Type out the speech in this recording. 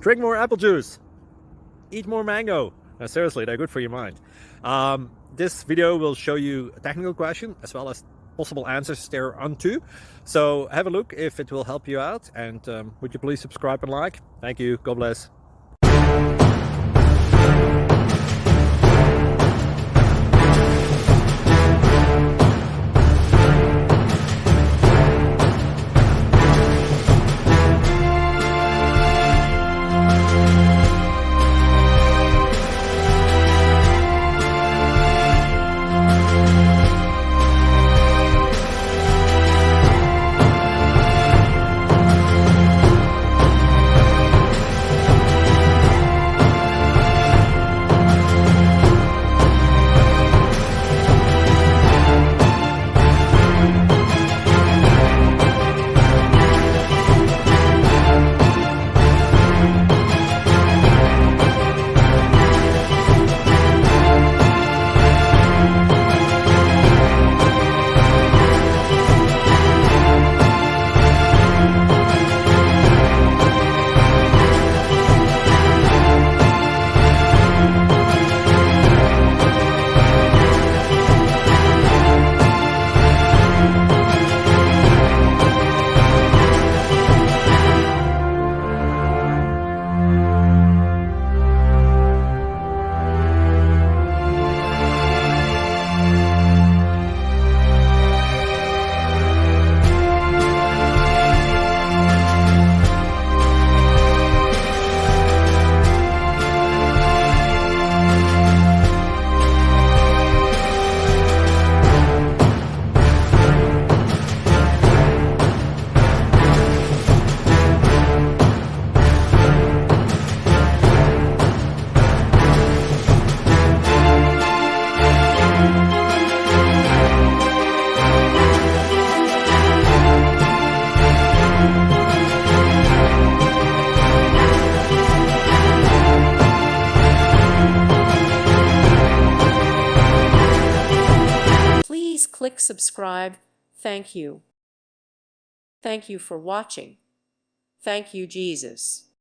Drink more apple juice. Eat more mango. No, seriously, they're good for your mind. This video will show you a technical question as well as possible answers thereunto. So have a look if it will help you out, and would you please subscribe and like? Thank you. God bless. Please click subscribe. Thank you. Thank you for watching. Thank you, Jesus.